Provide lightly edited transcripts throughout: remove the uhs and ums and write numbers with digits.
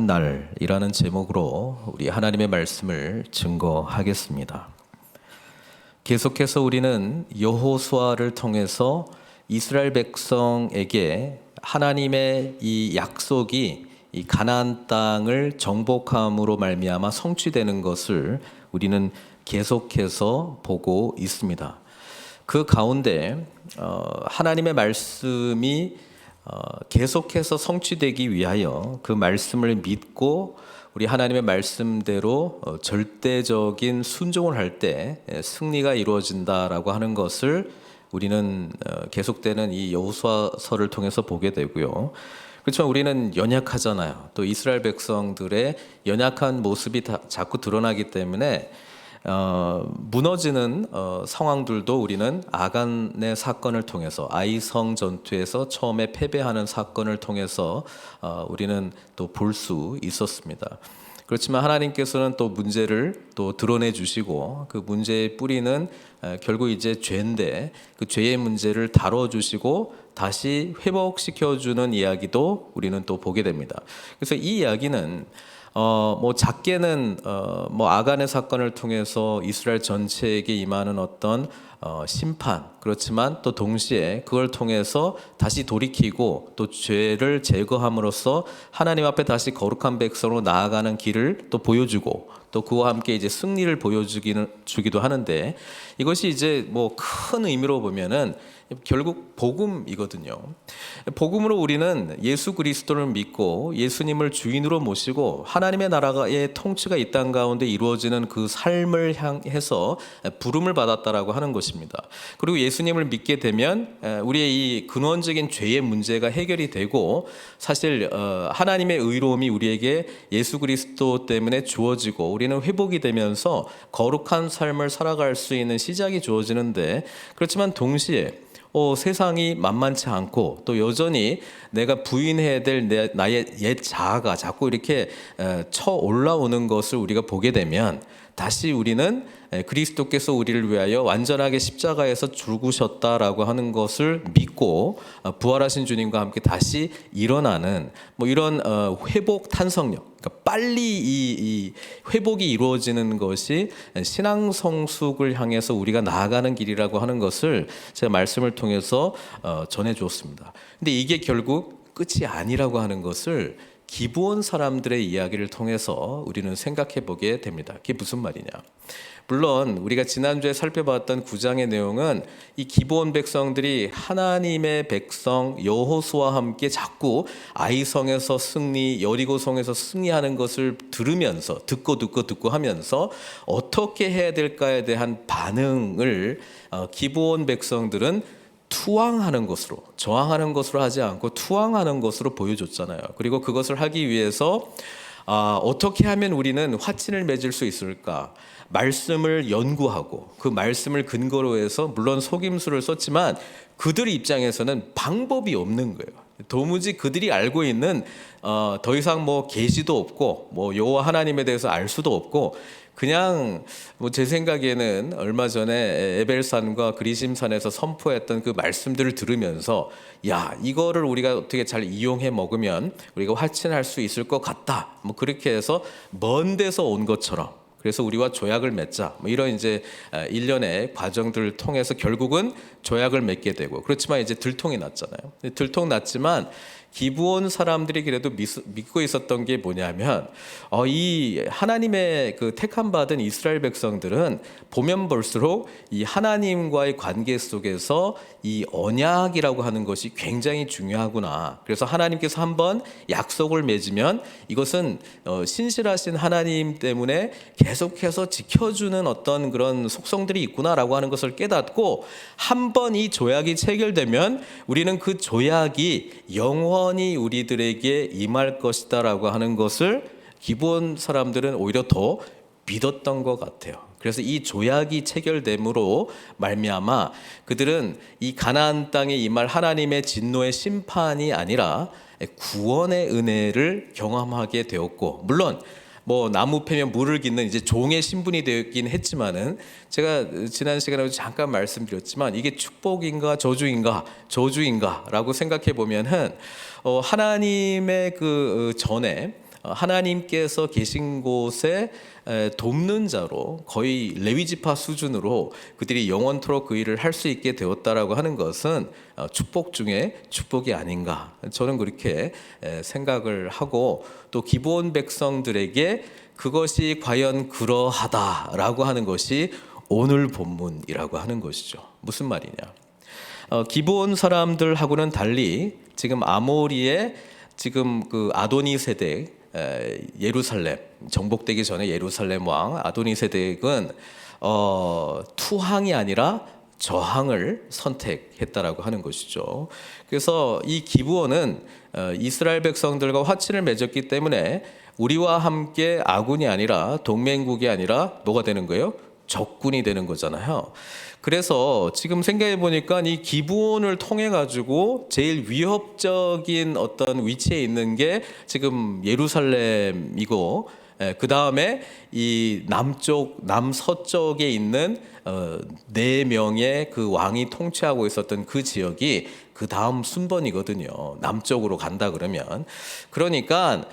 거룩한 날이라는 제목으로 우리 하나님의 말씀을 증거하겠습니다. 계속해서 우리는 여호수아를 통해서 이스라엘 백성에게 하나님의 이 약속이 이 가나안 땅을 정복함으로 말미암아 성취되는 것을 우리는 계속해서 보고 있습니다. 그 가운데 하나님의 말씀이 계속해서 성취되기 위하여 그 말씀을 믿고 우리 하나님의 말씀대로 절대적인 순종을 할 때 승리가 이루어진다라고 하는 것을 우리는 계속되는 이 여호수아서를 통해서 보게 되고요. 그렇지만 우리는 연약하잖아요. 또 이스라엘 백성들의 연약한 모습이 자꾸 드러나기 때문에 무너지는 상황들도 우리는 아간의 사건을 통해서 아이성 전투에서 처음에 패배하는 사건을 통해서 우리는 또 볼 수 있었습니다. 그렇지만 하나님께서는 또 문제를 또 드러내 주시고 그 문제의 뿌리는 결국 이제 죄인데 그 죄의 문제를 다뤄 주시고 다시 회복시켜 주는 이야기도 우리는 또 보게 됩니다. 그래서 이 이야기는 작게는 아간의 사건을 통해서 이스라엘 전체에게 임하는 어떤 심판, 그렇지만 또 동시에 그걸 통해서 다시 돌이키고 또 죄를 제거함으로써 하나님 앞에 다시 거룩한 백성으로 나아가는 길을 또 보여주고 또 그와 함께 이제 승리를 보여주기도 하는데, 이것이 이제 큰 의미로 보면은 결국 복음이거든요. 복음으로 우리는 예수 그리스도를 믿고 예수님을 주인으로 모시고 하나님의 나라의 통치가 이 땅 가운데 이루어지는 그 삶을 향해서 부름을 받았다라고 하는 것입니다. 그리고 예수님을 믿게 되면 우리의 이 근원적인 죄의 문제가 해결이 되고, 사실 하나님의 의로움이 우리에게 예수 그리스도 때문에 주어지고 우리는 회복이 되면서 거룩한 삶을 살아갈 수 있는 시작이 주어지는데, 그렇지만 동시에 세상이 만만치 않고 또 여전히 내가 부인해야 될 나의 옛 자아가 자꾸 이렇게 쳐 올라오는 것을 우리가 보게 되면, 다시 우리는 그리스도께서 우리를 위하여 완전하게 십자가에서 죽으셨다라고 하는 것을 믿고 부활하신 주님과 함께 다시 일어나는 이런 회복 탄성력, 그러니까 빨리 이 회복이 이루어지는 것이 신앙 성숙을 향해서 우리가 나아가는 길이라고 하는 것을 제가 말씀을 통해서 전해 주었습니다. 근데 이게 결국 끝이 아니라고 하는 것을 기브온 사람들의 이야기를 통해서 우리는 생각해 보게 됩니다. 그게 무슨 말이냐? 물론 우리가 지난주에 살펴봤던 9장의 내용은 이 기브온 백성들이 하나님의 백성 여호수아와 함께 자꾸 아이성에서 승리, 여리고성에서 승리하는 것을 들으면서 듣고 하면서 어떻게 해야 될까에 대한 반응을 기브온 백성들은 투항하는 것으로, 저항하는 것으로 하지 않고 투항하는 것으로 보여줬잖아요. 그리고 그것을 하기 위해서 어떻게 하면 우리는 화친을 맺을 수 있을까? 말씀을 연구하고 그 말씀을 근거로 해서 물론 속임수를 썼지만 그들 입장에서는 방법이 없는 거예요. 도무지 그들이 알고 있는 더 이상 계시도 없고 여호와 하나님에 대해서 알 수도 없고, 그냥 제 생각에는 얼마 전에 에벨산과 그리심산에서 선포했던 그 말씀들을 들으면서 이거를 우리가 어떻게 잘 이용해 먹으면 우리가 화친할 수 있을 것 같다, 그렇게 해서 먼 데서 온 것처럼, 그래서 우리와 조약을 맺자, 이런 이제 일련의 과정들을 통해서 결국은 조약을 맺게 되고, 그렇지만 이제 들통이 났잖아요. 들통 났지만 기브온 사람들이 그래도 믿고 있었던 게 뭐냐면 이 하나님의 그 택함 받은 이스라엘 백성들은 보면 볼수록 이 하나님과의 관계 속에서 이 언약이라고 하는 것이 굉장히 중요하구나. 그래서 하나님께서 한번 약속을 맺으면 이것은 신실하신 하나님 때문에 계속해서 지켜주는 어떤 그런 속성들이 있구나라고 하는 것을 깨닫고, 한번 이 조약이 체결되면 우리는 그 조약이 영원히 우리들에게 임할 것이다라고 하는 것을 기브온 사람들은 오히려 더 믿었던 것 같아요. 그래서 이 조약이 체결됨으로 말미암아 그들은 이 가나안 땅에 임할 하나님의 진노의 심판이 아니라 구원의 은혜를 경험하게 되었고, 물론 나무 패면 물을 깃는 이제 종의 신분이 되었긴 했지만은, 제가 지난 시간에 잠깐 말씀드렸지만 이게 축복인가 저주인가라고 생각해 보면은 하나님의 그 전에 하나님께서 계신 곳에 돕는 자로 거의 레위지파 수준으로 그들이 영원토록 그 일을 할 수 있게 되었다라고 하는 것은 축복 중에 축복이 아닌가, 저는 그렇게 생각을 하고, 또 기브온 백성들에게 그것이 과연 그러하다라고 하는 것이 오늘 본문이라고 하는 것이죠. 무슨 말이냐? 기브온 사람들하고는 달리 지금 아모리의 지금 그 아도니세덱, 예루살렘 정복되기 전에 예루살렘 왕 아도니세덱은 투항이 아니라 저항을 선택했다라고 하는 것이죠. 그래서 이 기브온은 이스라엘 백성들과 화친을 맺었기 때문에 우리와 함께 아군이 아니라 동맹국이 아니라 뭐가 되는 거예요? 적군이 되는 거잖아요. 그래서 지금 생각해 보니까 이 기브온을 통해 가지고 제일 위협적인 어떤 위치에 있는 게 지금 예루살렘이고, 그 다음에 이 남서쪽에 있는 4명의 그 왕이 통치하고 있었던 그 지역이 그 다음 순번이거든요. 남쪽으로 간다 그러면. 그러니까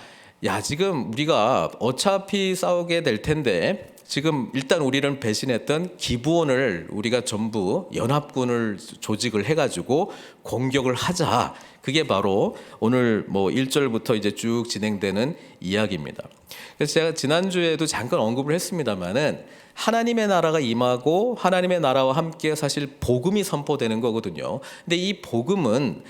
지금 우리가 어차피 싸우게 될 텐데, 지금 일단 우리를 배신했던 기브온을 우리가 전부 연합군을 조직을 해가지고 공격을 하자. 그게 바로 오늘 1절부터 이제 쭉 진행되는 이야기입니다. 그래서 제가 지난주에도 잠깐 언급을 했습니다만은 하나님의 나라가 임하고 하나님의 나라와 함께 사실 복음이 선포되는 거거든요. 근데 이 복음은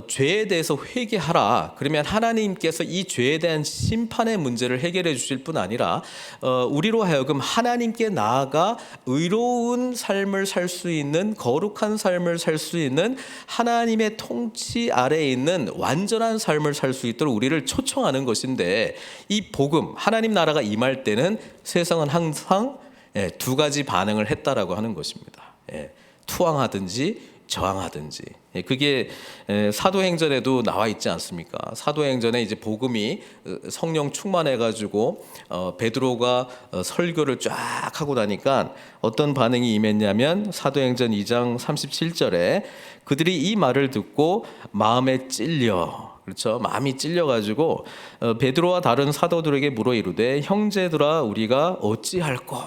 죄에 대해서 회개하라. 그러면 하나님께서 이 죄에 대한 심판의 문제를 해결해 주실 뿐 아니라 우리로 하여금 하나님께 나아가 의로운 삶을 살 수 있는, 거룩한 삶을 살 수 있는, 하나님의 통치 아래에 있는 완전한 삶을 살 수 있도록 우리를 초청하는 것인데, 이 복음, 하나님 나라가 임할 때는 세상은 항상 2가지 반응을 했다라고 하는 것입니다. 투항하든지 저항하든지. 그게 사도행전에도 나와 있지 않습니까? 사도행전에 이제 복음이 성령 충만해가지고 베드로가 설교를 쫙 하고 나니까 어떤 반응이 임했냐면, 사도행전 2장 37절에 그들이 이 말을 듣고 마음에 찔려, 그렇죠? 마음이 찔려가지고 베드로와 다른 사도들에게 물어 이르되 형제들아 우리가 어찌할꼬,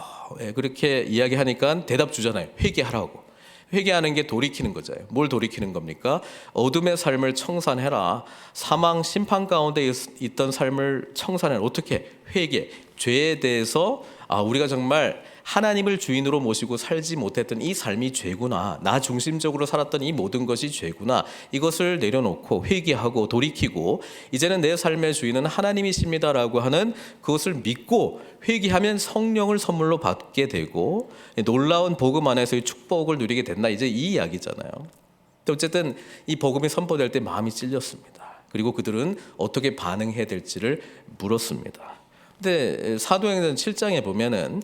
그렇게 이야기하니까 대답 주잖아요. 회개하라고. 회개하는 게 돌이키는 거잖아요. 뭘 돌이키는 겁니까? 어둠의 삶을 청산해라. 사망 심판 가운데 있던 삶을 청산해라. 어떻게? 회개. 죄에 대해서 우리가 정말 하나님을 주인으로 모시고 살지 못했던 이 삶이 죄구나, 나 중심적으로 살았던 이 모든 것이 죄구나, 이것을 내려놓고 회개하고 돌이키고 이제는 내 삶의 주인은 하나님이십니다라고 하는 그것을 믿고 회개하면 성령을 선물로 받게 되고 놀라운 복음 안에서의 축복을 누리게 된다, 이제 이 이야기잖아요. 어쨌든 이 복음이 선포될 때 마음이 찔렸습니다. 그리고 그들은 어떻게 반응해야 될지를 물었습니다. 근데 사도행전 7장에 보면은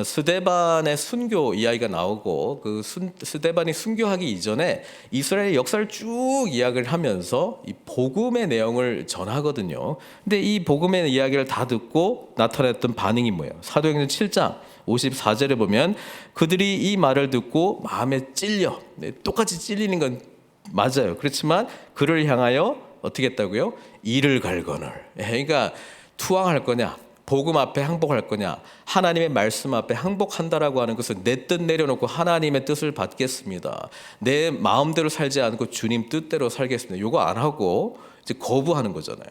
스데반의 순교 이야기가 나오고, 그 스데반이 순교하기 이전에 이스라엘의 역사를 쭉 이야기를 하면서 이 복음의 내용을 전하거든요. 근데 이 복음의 이야기를 다 듣고 나타났던 반응이 뭐예요? 사도행전 7장 54절에 보면 그들이 이 말을 듣고 마음에 찔려, 똑같이 찔리는 건 맞아요. 그렇지만 그를 향하여 어떻게 했다고요? 이를 갈거늘. 그러니까 투항할 거냐, 복음 앞에 항복할 거냐, 하나님의 말씀 앞에 항복한다라고 하는 것은 내 뜻 내려놓고 하나님의 뜻을 받겠습니다, 내 마음대로 살지 않고 주님 뜻대로 살겠습니다, 요거 안 하고 이제 거부하는 거잖아요.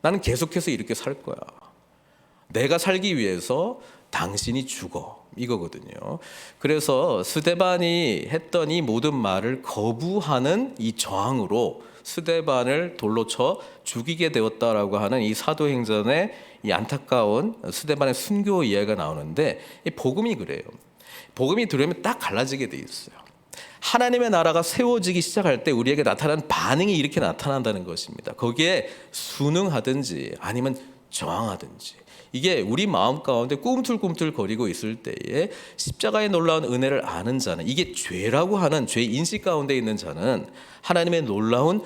나는 계속해서 이렇게 살 거야, 내가 살기 위해서 당신이 죽어, 이거거든요. 그래서 스데반이 했던 이 모든 말을 거부하는 이 저항으로 스데반을 돌로 쳐 죽이게 되었다라고 하는 이 사도행전의 이 안타까운 스데반의 순교 이야기가 나오는데, 이 복음이 그래요. 복음이 들으면 딱 갈라지게 돼 있어요. 하나님의 나라가 세워지기 시작할 때 우리에게 나타나는 반응이 이렇게 나타난다는 것입니다. 거기에 순응하든지 아니면 저항하든지, 이게 우리 마음 가운데 꿈틀꿈틀 거리고 있을 때에 십자가의 놀라운 은혜를 아는 자는, 이게 죄라고 하는 죄 인식 가운데 있는 자는 하나님의 놀라운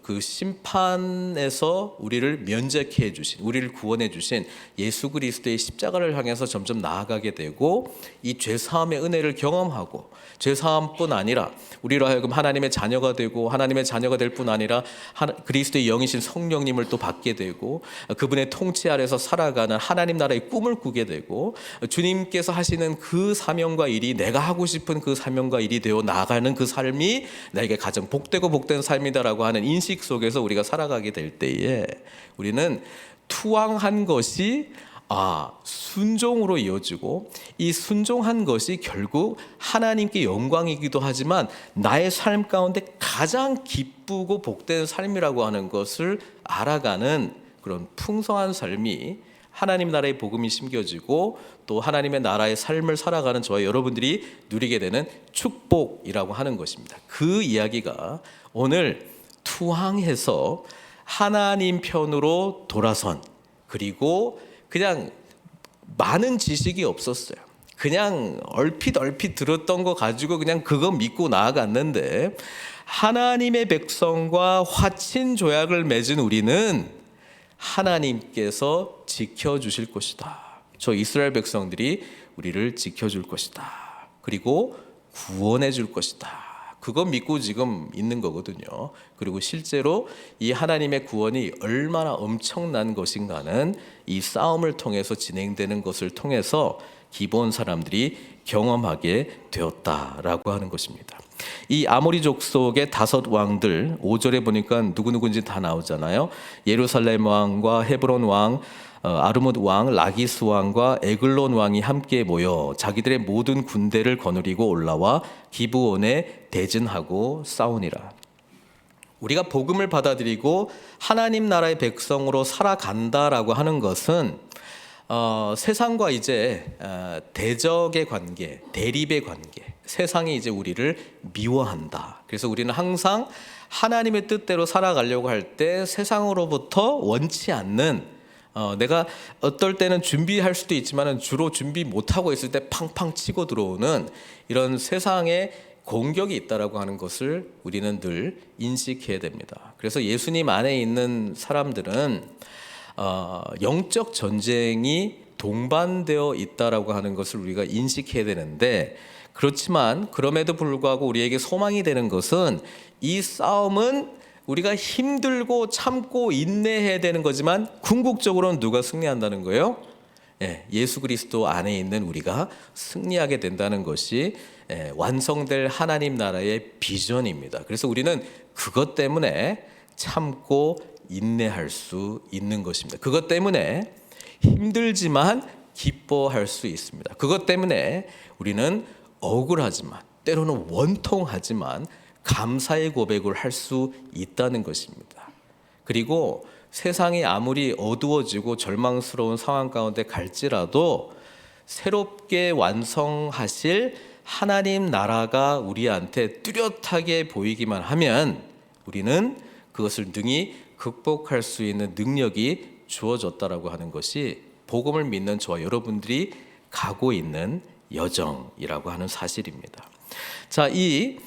그 심판에서 우리를 면제케 해주신, 우리를 구원해 주신 예수 그리스도의 십자가를 향해서 점점 나아가게 되고, 이 죄사함의 은혜를 경험하고, 죄사함뿐 아니라 우리로 하여금 하나님의 자녀가 되고, 하나님의 자녀가 될 뿐 아니라 그리스도의 영이신 성령님을 또 받게 되고, 그분의 통치 아래서 살아가는 하나님 나라의 꿈을 꾸게 되고, 주님께서 하시는 그 사명과 일이 내가 하고 싶은 그 사명과 일이 되어 나아가는 그 삶이 나에게 가장 복되고 복된 삶이다라고 하는 인식 속에서 우리가 살아가게 될 때에, 우리는 투항한 것이 순종으로 이어지고, 이 순종한 것이 결국 하나님께 영광이기도 하지만 나의 삶 가운데 가장 기쁘고 복된 삶이라고 하는 것을 알아가는 그런 풍성한 삶이, 하나님 나라의 복음이 심겨지고 또 하나님의 나라의 삶을 살아가는 저와 여러분들이 누리게 되는 축복이라고 하는 것입니다. 그 이야기가 오늘 투항해서 하나님 편으로 돌아선, 그리고 그냥 많은 지식이 없었어요. 그냥 얼핏 들었던 거 가지고 그냥 그거 믿고 나아갔는데, 하나님의 백성과 화친 조약을 맺은 우리는 하나님께서 지켜주실 것이다. 저 이스라엘 백성들이 우리를 지켜줄 것이다. 그리고 구원해 줄 것이다. 그거 믿고 지금 있는 거거든요. 그리고 실제로 이 하나님의 구원이 얼마나 엄청난 것인가는 이 싸움을 통해서 진행되는 것을 통해서 기브온 사람들이 경험하게 되었다라고 하는 것입니다. 이 아모리 족속의 5 왕들, 5절에 보니까 누구누구인지 다 나오잖아요. 예루살렘 왕과 헤브론 왕, 아르뭇 왕, 라기스 왕과 에글론 왕이 함께 모여 자기들의 모든 군대를 거느리고 올라와 기브온에 대진하고 싸우니라. 우리가 복음을 받아들이고 하나님 나라의 백성으로 살아간다라고 하는 것은 세상과 이제 대적의 관계, 대립의 관계, 세상이 이제 우리를 미워한다. 그래서 우리는 항상 하나님의 뜻대로 살아가려고 할 때 세상으로부터 원치 않는, 내가 어떨 때는 준비할 수도 있지만 주로 준비 못하고 있을 때 팡팡 치고 들어오는 이런 세상의 공격이 있다라고 하는 것을 우리는 늘 인식해야 됩니다. 그래서 예수님 안에 있는 사람들은 영적 전쟁이 동반되어 있다라고 하는 것을 우리가 인식해야 되는데, 그렇지만 그럼에도 불구하고 우리에게 소망이 되는 것은, 이 싸움은 우리가 힘들고 참고 인내해야 되는 거지만 궁극적으로는 누가 승리한다는 거예요? 예수 그리스도 안에 있는 우리가 승리하게 된다는 것이 완성될 하나님 나라의 비전입니다. 그래서 우리는 그것 때문에 참고 인내할 수 있는 것입니다. 그것 때문에 힘들지만 기뻐할 수 있습니다. 그것 때문에 우리는 억울하지만, 때로는 원통하지만 감사의 고백을 할 수 있다는 것입니다. 그리고 세상이 아무리 어두워지고 절망스러운 상황 가운데 갈지라도 새롭게 완성하실 하나님 나라가 우리한테 뚜렷하게 보이기만 하면 우리는 그것을 능히 극복할 수 있는 능력이 주어졌다라고 하는 것이 복음을 믿는 저와 여러분들이 가고 있는 여정이라고 하는 사실입니다. 자, 이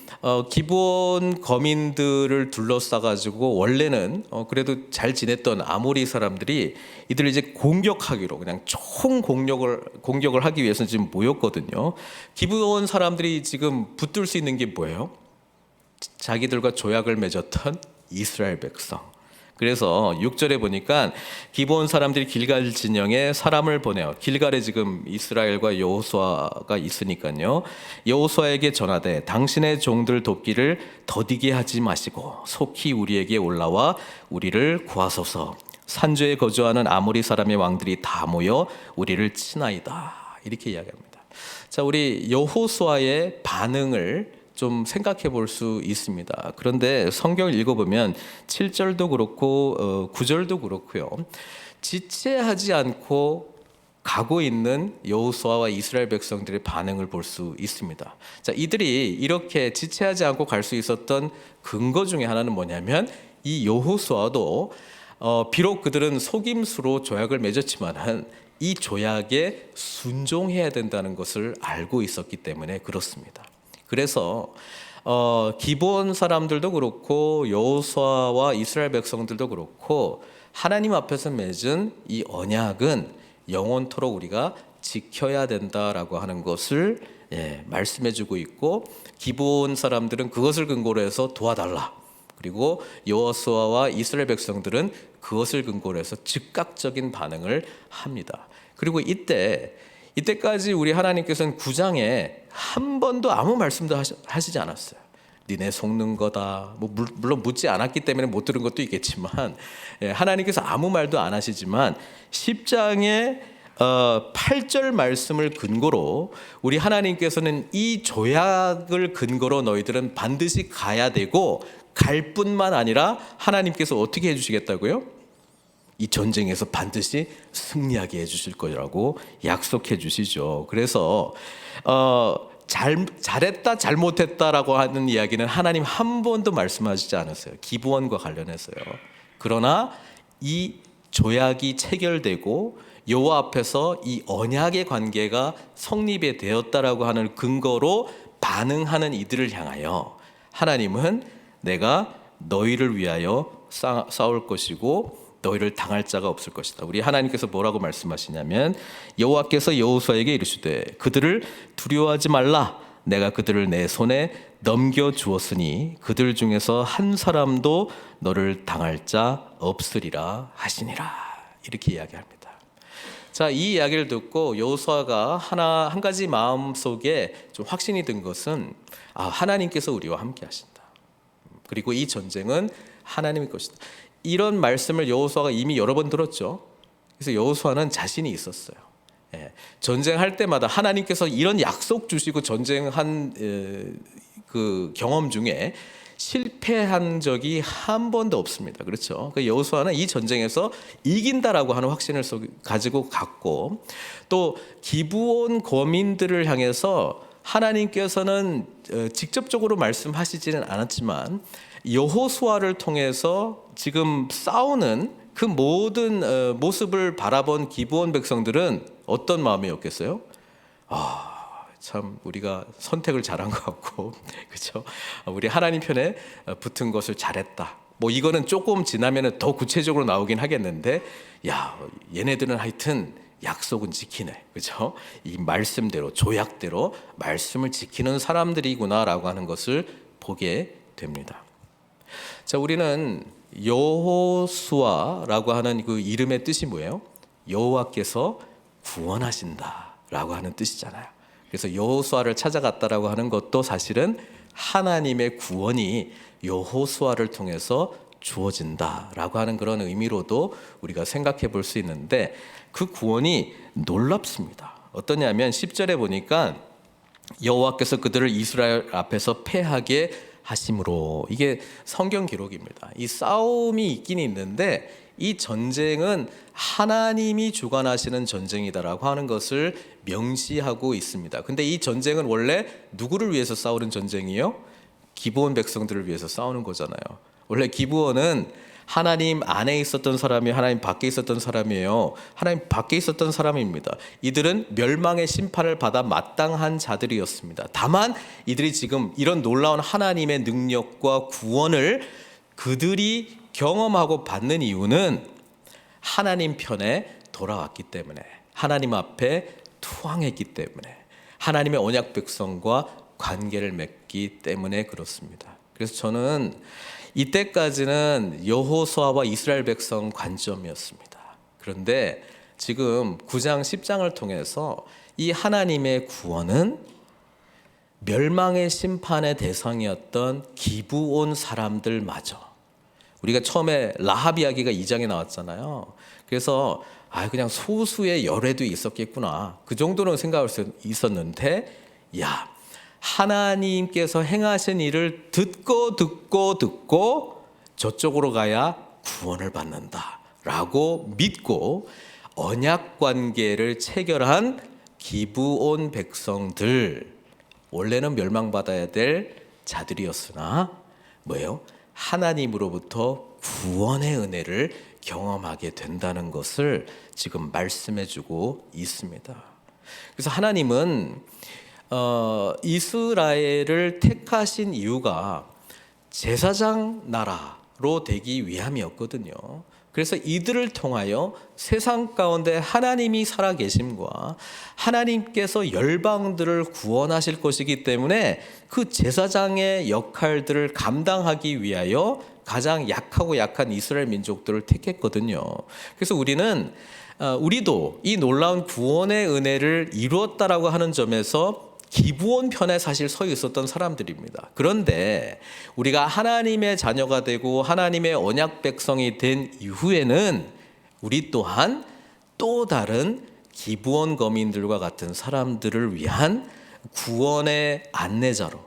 기브온 거민들을 둘러싸가지고 원래는 그래도 잘 지냈던 아모리 사람들이 이들을 이제 공격하기로, 그냥 총 공격을 하기 위해서 지금 모였거든요. 기브온 사람들이 지금 붙들 수 있는 게 뭐예요? 자기들과 조약을 맺었던 이스라엘 백성. 그래서 6절에 보니까 기브온 사람들이 길갈 진영에 사람을 보내어, 길갈에 지금 이스라엘과 여호수아가 있으니까요, 여호수아에게 전하되 당신의 종들 돕기를 더디게 하지 마시고 속히 우리에게 올라와 우리를 구하소서. 산주에 거주하는 아모리 사람의 왕들이 다 모여 우리를 치나이다. 이렇게 이야기합니다. 자, 우리 여호수아의 반응을 좀 생각해 볼 수 있습니다. 그런데 성경을 읽어보면 7절도 그렇고 9절도 그렇고요, 지체하지 않고 가고 있는 여호수아와 이스라엘 백성들의 반응을 볼 수 있습니다. 자, 이들이 이렇게 지체하지 않고 갈 수 있었던 근거 중에 하나는 뭐냐면, 이 여호수아도 비록 그들은 속임수로 조약을 맺었지만 이 조약에 순종해야 된다는 것을 알고 있었기 때문에 그렇습니다. 그래서 기본 사람들도 그렇고 여호수아와 이스라엘 백성들도 그렇고 하나님 앞에서 맺은 이 언약은 영원토록 우리가 지켜야 된다라고 하는 것을 말씀해주고 있고, 기본 사람들은 그것을 근거로 해서 도와달라. 그리고 여호수아와 이스라엘 백성들은 그것을 근거로 해서 즉각적인 반응을 합니다. 그리고 이때까지 우리 하나님께서는 9장에 한 번도 아무 말씀도 하시지 않았어요. 니네 속는 거다. 물론 묻지 않았기 때문에 못 들은 것도 있겠지만, 하나님께서 아무 말도 안 하시지만 10장에 8절 말씀을 근거로 우리 하나님께서는 이 조약을 근거로 너희들은 반드시 가야 되고, 갈 뿐만 아니라 하나님께서 어떻게 해주시겠다고요? 이 전쟁에서 반드시 승리하게 해주실 거라고 약속해 주시죠. 그래서 잘했다 잘못했다라고 하는 이야기는 하나님 한 번도 말씀하시지 않았어요. 기브원과 관련해서요. 그러나 이 조약이 체결되고 여호와 앞에서 이 언약의 관계가 성립이 되었다라고 하는 근거로 반응하는 이들을 향하여 하나님은 내가 너희를 위하여 싸울 것이고 너희를 당할 자가 없을 것이다. 우리 하나님께서 뭐라고 말씀하시냐면, 여호와께서 여호수아에게 이르시되 그들을 두려워하지 말라. 내가 그들을 내 손에 넘겨 주었으니 그들 중에서 한 사람도 너를 당할 자 없으리라 하시니라. 이렇게 이야기합니다. 자, 이 이야기를 듣고 여호수아가 한 가지 마음속에 좀 확신이 든 것은, 하나님께서 우리와 함께 하신다. 그리고 이 전쟁은 하나님의 것이다. 이런 말씀을 여호수아가 이미 여러 번 들었죠. 그래서 여호수아는 자신이 있었어요. 전쟁할 때마다 하나님께서 이런 약속 주시고 전쟁한 그 경험 중에 실패한 적이 한 번도 없습니다. 그렇죠? 여호수아는 이 전쟁에서 이긴다라고 하는 확신을 가지고 갔고, 또 기브온 거민들을 향해서 하나님께서는 직접적으로 말씀하시지는 않았지만 여호수아를 통해서 지금 싸우는 그 모든 모습을 바라본 기브온 백성들은 어떤 마음이었겠어요? 참 우리가 선택을 잘한 것 같고, 그렇죠? 우리 하나님 편에 붙은 것을 잘했다. 이거는 조금 지나면 더 구체적으로 나오긴 하겠는데, 얘네들은 하여튼 약속은 지키네, 그렇죠? 이 말씀대로, 조약대로 말씀을 지키는 사람들이구나라고 하는 것을 보게 됩니다. 자, 우리는 여호수아라고 하는 그 이름의 뜻이 뭐예요? 여호와께서 구원하신다라고 하는 뜻이잖아요. 그래서 여호수아를 찾아갔다라고 하는 것도 사실은 하나님의 구원이 여호수아를 통해서 주어진다라고 하는 그런 의미로도 우리가 생각해 볼 수 있는데, 그 구원이 놀랍습니다. 어떠냐면 10절에 보니까 여호와께서 그들을 이스라엘 앞에서 패하게 하심으로, 이게 성경 기록입니다. 이 싸움이 있긴 있는데 이 전쟁은 하나님이 주관하시는 전쟁이다라고 하는 것을 명시하고 있습니다. 근데 이 전쟁은 원래 누구를 위해서 싸우는 전쟁이에요? 기브온 백성들을 위해서 싸우는 거잖아요. 원래 기브온은 하나님 안에 있었던 사람이 하나님 밖에 있었던 사람이에요. 하나님 밖에 있었던 사람입니다. 이들은 멸망의 심판을 받아 마땅한 자들이었습니다. 다만 이들이 지금 이런 놀라운 하나님의 능력과 구원을 그들이 경험하고 받는 이유는 하나님 편에 돌아왔기 때문에, 하나님 앞에 투항했기 때문에, 하나님의 언약 백성과 관계를 맺기 때문에 그렇습니다. 그래서 저는 이때까지는 여호수아와 이스라엘 백성 관점이었습니다. 그런데 지금 9장 10장을 통해서 이 하나님의 구원은 멸망의 심판의 대상이었던 기브온 사람들마저, 우리가 처음에 라합 이야기가 2장에 나왔잖아요. 그래서 그냥 소수의 열애도 있었겠구나, 그 정도는 생각할 수 있었는데, 하나님께서 행하신 일을 듣고 저쪽으로 가야 구원을 받는다라고 믿고 언약 관계를 체결한 기브온 백성들, 원래는 멸망받아야 될 자들이었으나 뭐예요? 하나님으로부터 구원의 은혜를 경험하게 된다는 것을 지금 말씀해주고 있습니다. 그래서 하나님은 이스라엘을 택하신 이유가 제사장 나라로 되기 위함이었거든요. 그래서 이들을 통하여 세상 가운데 하나님이 살아계심과 하나님께서 열방들을 구원하실 것이기 때문에 그 제사장의 역할들을 감당하기 위하여 가장 약하고 약한 이스라엘 민족들을 택했거든요. 그래서 우리도 이 놀라운 구원의 은혜를 이루었다라고 하는 점에서 기브온 편에 사실 서 있었던 사람들입니다. 그런데 우리가 하나님의 자녀가 되고 하나님의 언약 백성이 된 이후에는 우리 또한 또 다른 기브온 거민들과 같은 사람들을 위한 구원의 안내자로,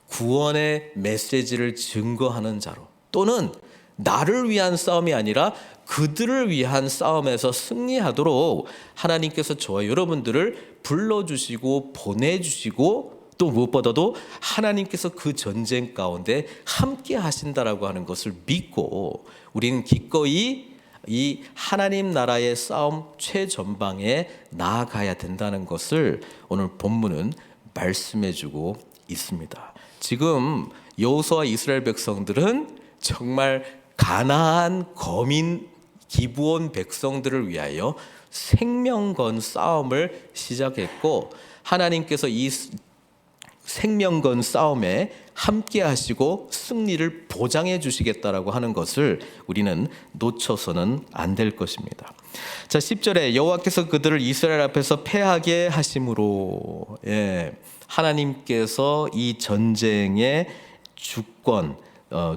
구원의 메시지를 증거하는 자로, 또는 나를 위한 싸움이 아니라 그들을 위한 싸움에서 승리하도록 하나님께서 저와 여러분들을 불러주시고 보내주시고, 또 무엇보다도 하나님께서 그 전쟁 가운데 함께 하신다라고 하는 것을 믿고 우리는 기꺼이 이 하나님 나라의 싸움 최전방에 나아가야 된다는 것을 오늘 본문은 말씀해 주고 있습니다. 지금 여호수아와 이스라엘 백성들은 정말 가나안 거민 기브온 백성들을 위하여 생명 건 싸움을 시작했고, 하나님께서 이 생명 건 싸움에 함께 하시고 승리를 보장해 주시겠다라고 하는 것을 우리는 놓쳐서는 안 될 것입니다. 자, 10절에 여호와께서 그들을 이스라엘 앞에서 패하게 하심으로, 하나님께서 이 전쟁의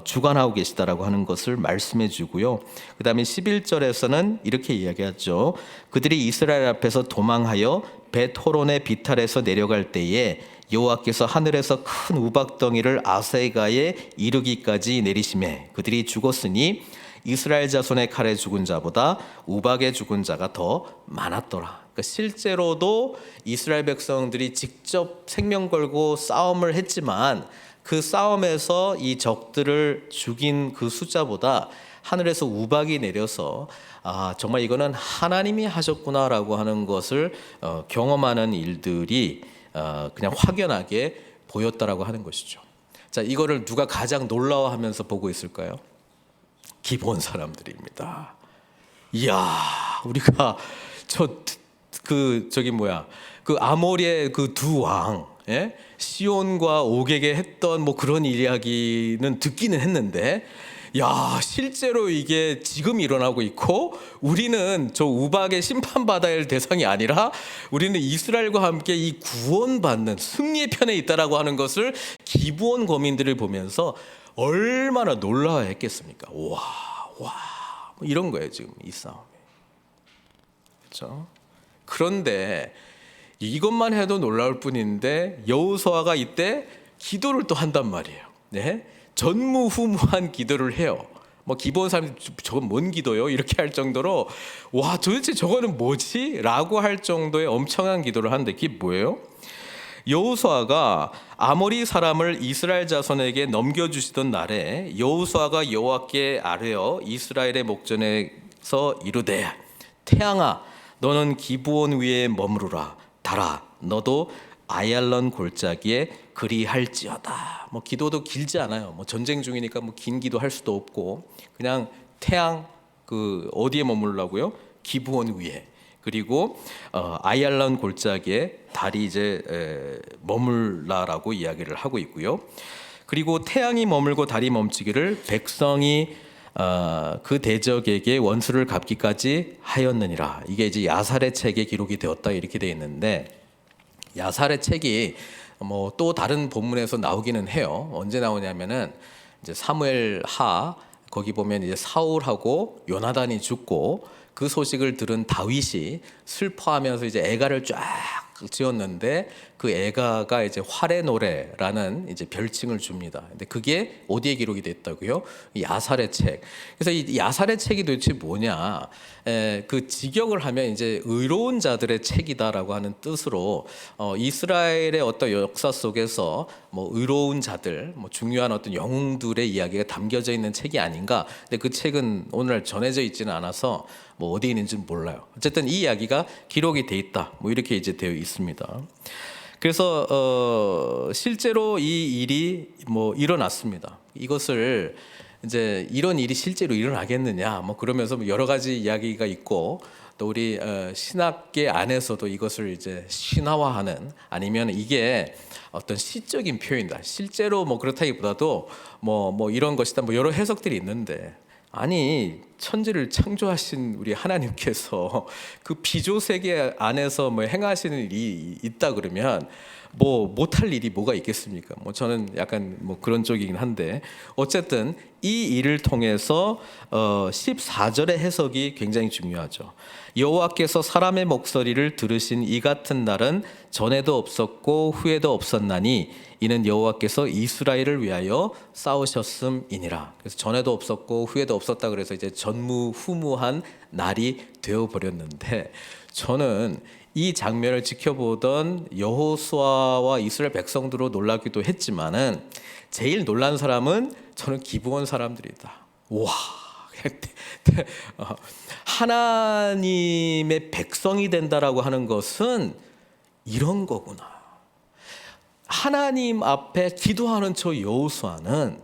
주관하고 계시다라고 하는 것을 말씀해 주고요. 그 다음에 11절에서는 이렇게 이야기하죠. 그들이 이스라엘 앞에서 도망하여 벳호론의 비탈에서 내려갈 때에 여호와께서 하늘에서 큰 우박덩이를 아세가에 이르기까지 내리시매 그들이 죽었으니 이스라엘 자손의 칼에 죽은 자보다 우박에 죽은 자가 더 많았더라. 그러니까 실제로도 이스라엘 백성들이 직접 생명 걸고 싸움을 했지만 그 싸움에서 이 적들을 죽인 그 숫자보다 하늘에서 우박이 내려서 정말 이거는 하나님이 하셨구나라고 하는 것을 경험하는 일들이 그냥 확연하게 보였다라고 하는 것이죠. 자, 이거를 누가 가장 놀라워하면서 보고 있을까요? 기브온 사람들입니다. 이야, 우리가 그 아모리의 그 두 왕, 시온과 옥에게 했던 뭐 그런 이야기는 듣기는 했는데, 야, 실제로 이게 지금 일어나고 있고 우리는 저 우박의 심판받아야 할 대상이 아니라 우리는 이스라엘과 함께 이 구원받는 승리의 편에 있다라고 하는 것을 기브온 거민들을 보면서 얼마나 놀라워했겠습니까? 와, 뭐 이런 거예요 지금 이 싸움이. 그렇죠? 그런데 이것만 해도 놀라울 뿐인데 여호수아가 이때 기도를 또 한단 말이에요. 네? 전무후무한 기도를 해요. 뭐 기본 사람이 저건 뭔 기도요? 이렇게 할 정도로 와, 도대체 저거는 뭐지? 라고 할 정도의 엄청난 기도를 하는데 그게 뭐예요? 여호수아가 아모리 사람을 이스라엘 자손에게 넘겨주시던 날에 여호수아가 여호와께 아뢰어 이스라엘의 목전에서 이르되 태양아 너는 기브온 위에 머무르라 달아 너도 아얄론 골짜기에 그리할지어다. 뭐 기도도 길지 않아요. 뭐 전쟁 중이니까 뭐 긴 기도 할 수도 없고 그냥 태양 어디에 머물라고요? 기브온 위에. 그리고 아얄론 골짜기에 달이 이제 머물라라고 이야기를 하고 있고요. 그리고 태양이 머물고 달이 멈추기를 백성이 그 대적에게 원수를 갚기까지 하였느니라. 이게 이제 야살의 책에 기록이 되었다 이렇게 돼 있는데, 야살의 책이 뭐 또 다른 본문에서 나오기는 해요. 언제 나오냐면은 이제 사무엘 하 거기 보면 이제 사울하고 요나단이 죽고 그 소식을 들은 다윗이 슬퍼하면서 이제 애가를 쫙 지었는데 그 애가가 이제 활의 노래라는 이제 별칭을 줍니다. 근데 그게 어디에 기록이 됐다고요? 야살의 책. 그래서 이 야살의 책이 도대체 뭐냐? 그 직역을 하면 이제 의로운 자들의 책이다라고 하는 뜻으로 이스라엘의 어떤 역사 속에서 뭐 의로운 자들, 뭐 중요한 어떤 영웅들의 이야기가 담겨져 있는 책이 아닌가. 근데 그 책은 오늘 전해져 있지는 않아서 뭐 어디 있는지는 몰라요. 어쨌든 이 이야기가 기록이 돼 있다. 뭐 이렇게 이제 되어 있습니다. 그래서 실제로 이 일이 일어났습니다. 이것을 이제 이런 일이 실제로 일어나겠느냐 그러면서 여러 가지 이야기가 있고, 또 우리 신학계 안에서도 이것을 이제 신화화하는, 아니면 이게 어떤 시적인 표현이다, 실제로 그렇다기보다도 이런 것이다, 여러 해석들이 있는데, 아니 천지를 창조하신 우리 하나님께서 그 비조 세계 안에서 행하시는 일이 있다 그러면 못할 일이 뭐가 있겠습니까? 저는 약간 그런 쪽이긴 한데, 어쨌든 이 일을 통해서 14절의 해석이 굉장히 중요하죠. 여호와께서 사람의 목소리를 들으신 이 같은 날은 전에도 없었고 후에도 없었나니 이는 여호와께서 이스라엘을 위하여 싸우셨음이니라. 그래서 전에도 없었고 후에도 없었다 그래서 이제 전무후무한 날이 되어 버렸는데, 저는 이 장면을 지켜보던 여호수아와 이스라엘 백성들로 놀라기도 했지만은 제일 놀란 사람은 저는 기브온 사람들이다. 와, 하나님의 백성이 된다라고 하는 것은 이런 거구나. 하나님 앞에 기도하는 저 여호수아는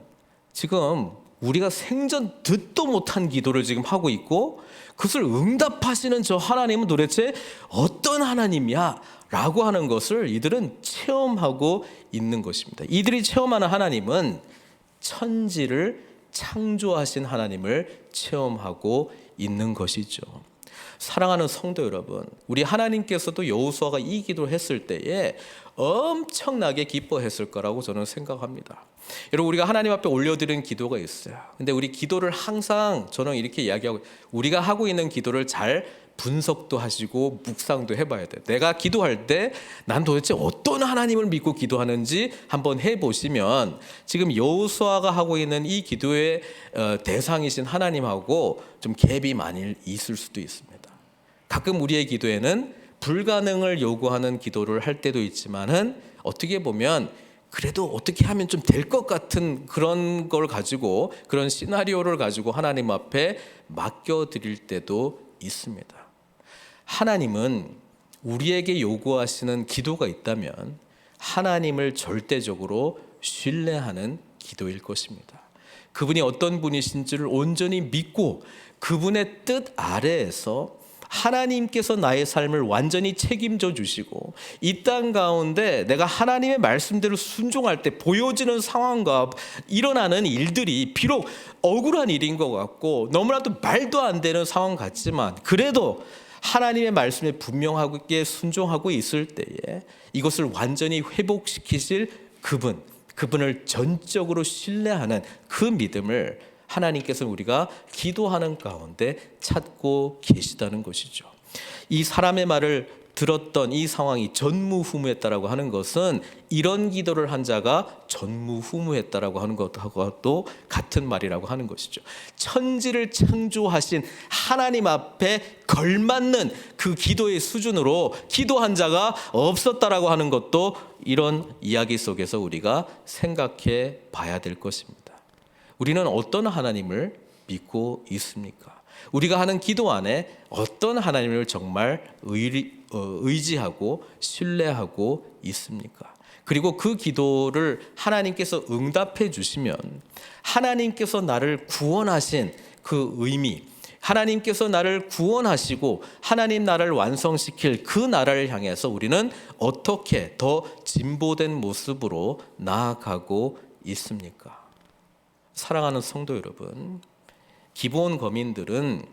지금 우리가 생전 듣도 못한 기도를 지금 하고 있고, 그것을 응답하시는 저 하나님은 도대체 어떤 하나님이야? 라고 하는 것을 이들은 체험하고 있는 것입니다. 이들이 체험하는 하나님은 천지를 창조하신 하나님을 체험하고 있는 것이죠. 사랑하는 성도 여러분, 우리 하나님께서도 여호수아가 이 기도를 했을 때에 엄청나게 기뻐했을 거라고 저는 생각합니다. 여러분, 우리가 하나님 앞에 올려드리는 기도가 있어요. 근데 우리 기도를 항상 저는 이렇게 이야기하고, 우리가 하고 있는 기도를 잘 분석도 하시고 묵상도 해봐야 돼요. 내가 기도할 때 난 도대체 어떤 하나님을 믿고 기도하는지 한번 해보시면, 지금 여호수아가 하고 있는 이 기도의 대상이신 하나님하고 좀 갭이 많이 있을 수도 있습니다. 가끔 우리의 기도에는 불가능을 요구하는 기도를 할 때도 있지만은, 어떻게 보면 그래도 어떻게 하면 좀 될 것 같은 그런 걸 가지고, 그런 시나리오를 가지고 하나님 앞에 맡겨드릴 때도 있습니다. 하나님은 우리에게 요구하시는 기도가 있다면 하나님을 절대적으로 신뢰하는 기도일 것입니다. 그분이 어떤 분이신지를 온전히 믿고 그분의 뜻 아래에서 하나님께서 나의 삶을 완전히 책임져 주시고, 이 땅 가운데 내가 하나님의 말씀대로 순종할 때 보여지는 상황과 일어나는 일들이 비록 억울한 일인 것 같고 너무나도 말도 안 되는 상황 같지만, 그래도 하나님의 말씀에 분명하게 순종하고 있을 때에 이것을 완전히 회복시키실 그분을 전적으로 신뢰하는 그 믿음을 하나님께서 우리가 기도하는 가운데 찾고 계시다는 것이죠. 이 사람의 말을 들었던 이 상황이 전무후무했다라고 하는 것은, 이런 기도를 한 자가 전무후무했다라고 하는 것하고도 같은 말이라고 하는 것이죠. 천지를 창조하신 하나님 앞에 걸맞는 그 기도의 수준으로 기도한 자가 없었다라고 하는 것도 이런 이야기 속에서 우리가 생각해 봐야 될 것입니다. 우리는 어떤 하나님을 믿고 있습니까? 우리가 하는 기도 안에 어떤 하나님을 정말 의지하고 신뢰하고 있습니까? 그리고 그 기도를 하나님께서 응답해 주시면, 하나님께서 나를 구원하신 그 의미, 하나님께서 나를 구원하시고 하나님 나라를 완성시킬 그 나라를 향해서 우리는 어떻게 더 진보된 모습으로 나아가고 있습니까? 사랑하는 성도 여러분, 기브온 거민들은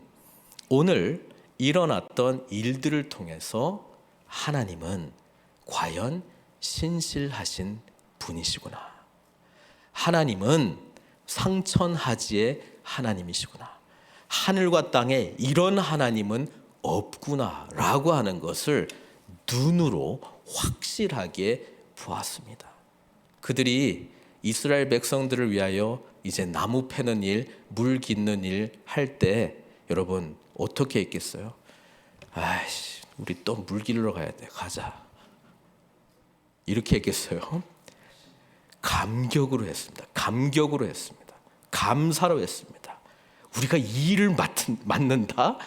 오늘 일어났던 일들을 통해서 하나님은 과연 신실하신 분이시구나, 하나님은 상천하지의 하나님이시구나, 하늘과 땅에 이런 하나님은 없구나 라고 하는 것을 눈으로 확실하게 보았습니다. 그들이 이스라엘 백성들을 위하여 이제 나무 패는 일, 물 깃는 일 할 때 여러분 어떻게 했겠어요? 아이씨, 우리 또 물 길러 가야 돼, 가자, 이렇게 했겠어요? 감격으로 했습니다. 감격으로 했습니다. 감사로 했습니다. 우리가 이 일을 맡는다?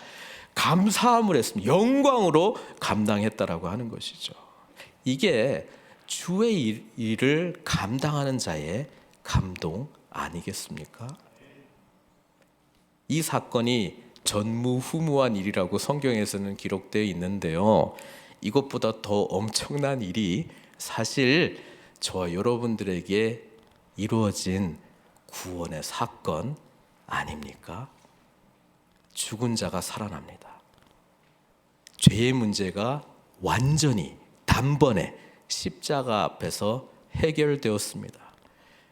감사함을 했습니다. 영광으로 감당했다라고 하는 것이죠. 이게 주의 일을 감당하는 자의 감동 아니겠습니까? 이 사건이 전무후무한 일이라고 성경에서는 기록되어 있는데요. 이것보다 더 엄청난 일이 사실 저와 여러분들에게 이루어진 구원의 사건 아닙니까? 죽은 자가 살아납니다. 죄의 문제가 완전히 단번에 십자가 앞에서 해결되었습니다.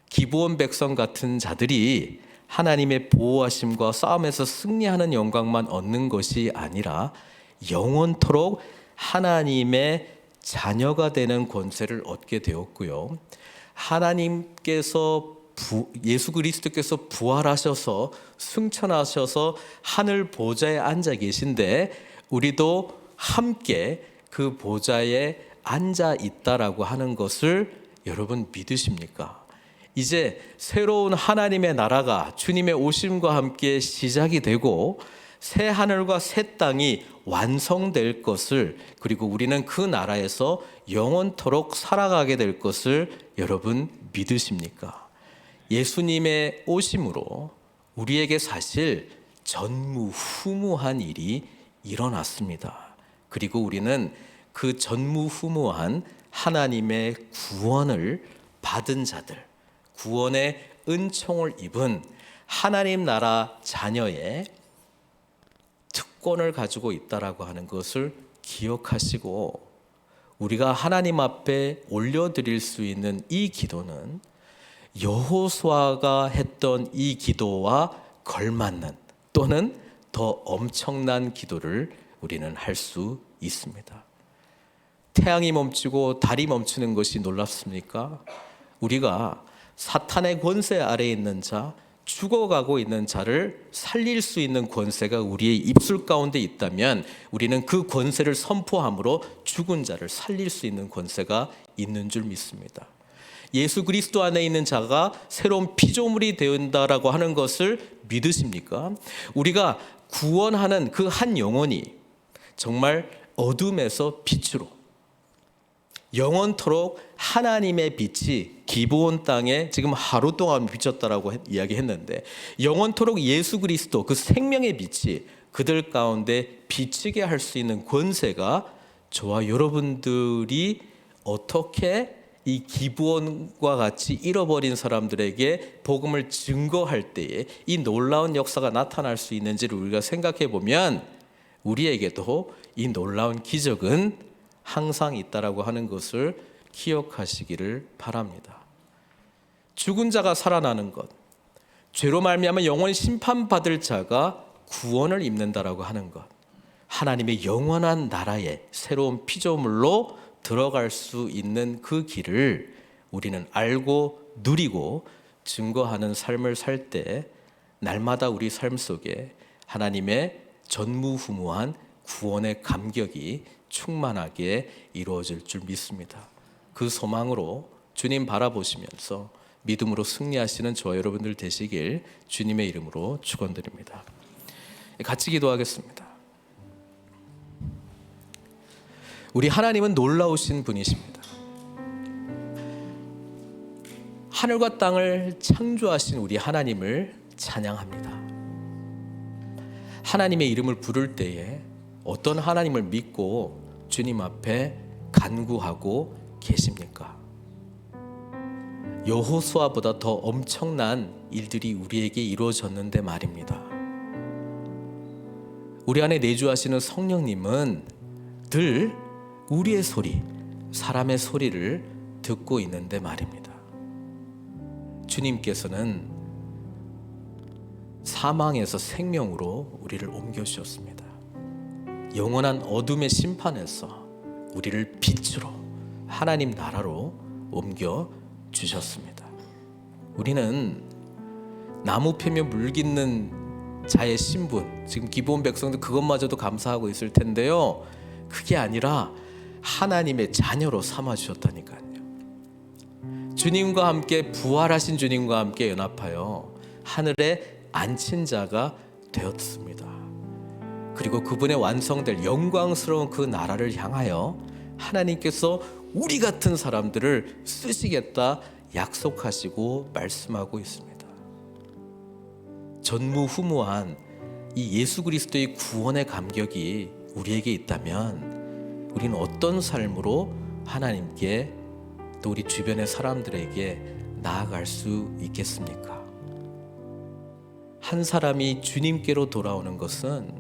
기브온 백성 같은 자들이 하나님의 보호하심과 싸움에서 승리하는 영광만 얻는 것이 아니라 영원토록 하나님의 자녀가 되는 권세를 얻게 되었고요. 하나님께서 예수 그리스도께서 부활하셔서 승천하셔서 하늘 보좌에 앉아 계신데 우리도 함께 그 보좌에 앉아 있다라고 하는 것을 여러분 믿으십니까? 이제 새로운 하나님의 나라가 주님의 오심과 함께 시작이 되고 새 하늘과 새 땅이 완성될 것을, 그리고 우리는 그 나라에서 영원토록 살아가게 될 것을 여러분 믿으십니까? 예수님의 오심으로 우리에게 사실 전무후무한 일이 일어났습니다. 그리고 우리는 그 전무후무한 하나님의 구원을 받은 자들, 구원의 은총을 입은 하나님 나라 자녀의 특권을 가지고 있다라고 하는 것을 기억하시고, 우리가 하나님 앞에 올려드릴 수 있는 이 기도는 여호수아가 했던 이 기도와 걸맞는 또는 더 엄청난 기도를 우리는 할 수 있습니다. 태양이 멈추고 달이 멈추는 것이 놀랍습니까? 우리가 사탄의 권세 아래에 있는 자, 죽어가고 있는 자를 살릴 수 있는 권세가 우리의 입술 가운데 있다면 우리는 그 권세를 선포함으로 죽은 자를 살릴 수 있는 권세가 있는 줄 믿습니다. 예수 그리스도 안에 있는 자가 새로운 피조물이 된다라고 하는 것을 믿으십니까? 우리가 구원하는 그 한 영혼이 정말 어둠에서 빛으로 영원토록 하나님의 빛이 기브온 땅에 지금 하루 동안 비쳤다라고 이야기했는데, 영원토록 예수 그리스도 그 생명의 빛이 그들 가운데 비치게 할 수 있는 권세가 저와 여러분들이 어떻게 이 기브온과 같이 잃어버린 사람들에게 복음을 증거할 때에 이 놀라운 역사가 나타날 수 있는지를 우리가 생각해 보면 우리에게도 이 놀라운 기적은 항상 있다라고 하는 것을 기억하시기를 바랍니다. 죽은 자가 살아나는 것, 죄로 말미암아 영원히 심판받을 자가 구원을 입는다라고 하는 것, 하나님의 영원한 나라의 새로운 피조물로 들어갈 수 있는 그 길을 우리는 알고 누리고 증거하는 삶을 살 때 날마다 우리 삶 속에 하나님의 전무후무한 구원의 감격이 충만하게 이루어질 줄 믿습니다. 그 소망으로 주님 바라보시면서 믿음으로 승리하시는 저와 여러분들 되시길 주님의 이름으로 축원드립니다. 같이 기도하겠습니다. 우리 하나님은 놀라우신 분이십니다. 하늘과 땅을 창조하신 우리 하나님을 찬양합니다. 하나님의 이름을 부를 때에 어떤 하나님을 믿고 주님 앞에 간구하고 계십니까? 여호수아보다 더 엄청난 일들이 우리에게 이루어졌는데 말입니다. 우리 안에 내주하시는 성령님은 늘 우리의 소리, 사람의 소리를 듣고 있는데 말입니다. 주님께서는 사망에서 생명으로 우리를 옮겨주셨습니다. 영원한 어둠의 심판에서 우리를 빛으로 하나님 나라로 옮겨주셨습니다. 우리는 나무 패며 물깃는 자의 신분, 지금 기브온 백성들 그것마저도 감사하고 있을 텐데요, 그게 아니라 하나님의 자녀로 삼아주셨다니까요. 주님과 함께, 부활하신 주님과 함께 연합하여 하늘에 앉힌 자가 되었습니다. 그리고 그분의 완성될 영광스러운 그 나라를 향하여 하나님께서 우리 같은 사람들을 쓰시겠다 약속하시고 말씀하고 있습니다. 전무후무한 이 예수 그리스도의 구원의 감격이 우리에게 있다면 우리는 어떤 삶으로 하나님께 또 우리 주변의 사람들에게 나아갈 수 있겠습니까? 한 사람이 주님께로 돌아오는 것은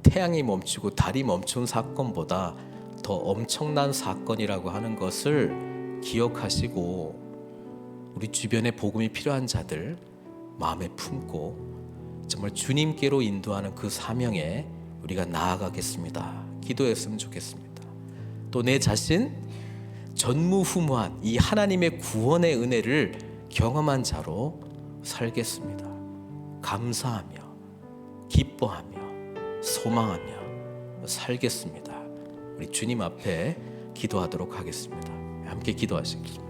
태양이 멈추고 달이 멈춘 사건보다 더 엄청난 사건이라고 하는 것을 기억하시고 우리 주변에 복음이 필요한 자들 마음에 품고 정말 주님께로 인도하는 그 사명에 우리가 나아가겠습니다. 기도했으면 좋겠습니다. 또 내 자신 전무후무한 이 하나님의 구원의 은혜를 경험한 자로 살겠습니다. 감사하며 기뻐하며 소망하며 살겠습니다. 우리 주님 앞에 기도하도록 하겠습니다. 함께 기도하시겠습니다.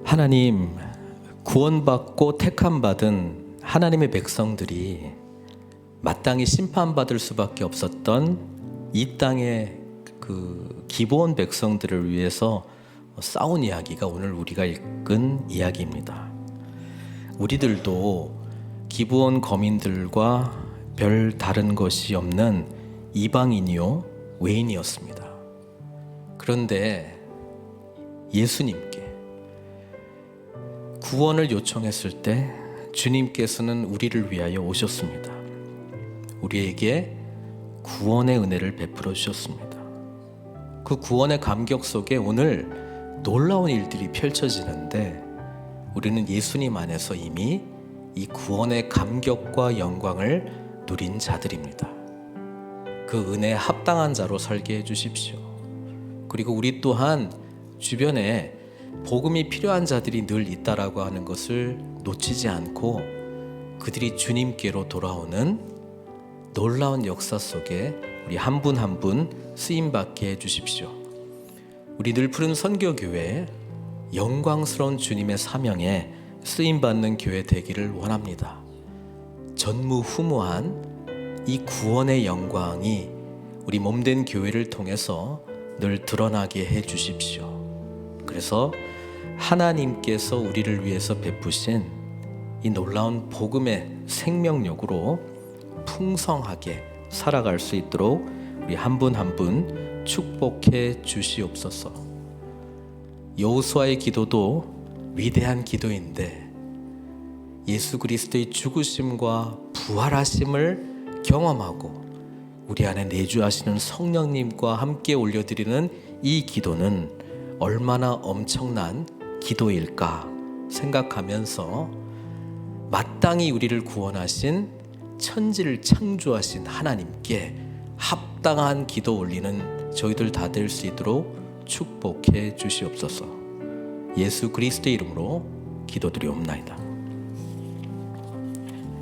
하나님, 구원받고 택함받은 하나님의 백성들이 마땅히 심판받을 수밖에 없었던 이 땅의 그 기브온 백성들을 위해서 싸운 이야기가 오늘 우리가 읽은 이야기입니다. 우리들도 기브온 거민들과 별 다른 것이 없는 이방인이요 외인이었습니다. 그런데 예수님께 구원을 요청했을 때 주님께서는 우리를 위하여 오셨습니다. 우리에게 구원의 은혜를 베풀어 주셨습니다. 그 구원의 감격 속에 오늘 놀라운 일들이 펼쳐지는데 우리는 예수님 안에서 이미 이 구원의 감격과 영광을 누린 자들입니다. 그 은혜에 합당한 자로 살게 해주십시오. 그리고 우리 또한 주변에 복음이 필요한 자들이 늘 있다라고 하는 것을 놓치지 않고 그들이 주님께로 돌아오는 놀라운 역사 속에 우리 한 분 한 분 쓰임받게 해주십시오. 우리 늘 푸른 선교교회 영광스러운 주님의 사명에 쓰임받는 교회 되기를 원합니다. 전무후무한 이 구원의 영광이 우리 몸된 교회를 통해서 늘 드러나게 해주십시오. 그래서 하나님께서 우리를 위해서 베푸신 이 놀라운 복음의 생명력으로 풍성하게 살아갈 수 있도록 우리 한 분 한 분 축복해 주시옵소서. 여호수아의 기도도 위대한 기도인데 예수 그리스도의 죽으심과 부활하심을 경험하고 우리 안에 내주하시는 성령님과 함께 올려드리는 이 기도는 얼마나 엄청난 기도일까 생각하면서 마땅히 우리를 구원하신 천지를 창조하신 하나님께 합당한 기도 올리는 저희들 다 될 수 있도록 축복해 주시옵소서. 예수 그리스도의 이름으로 기도드리옵나이다.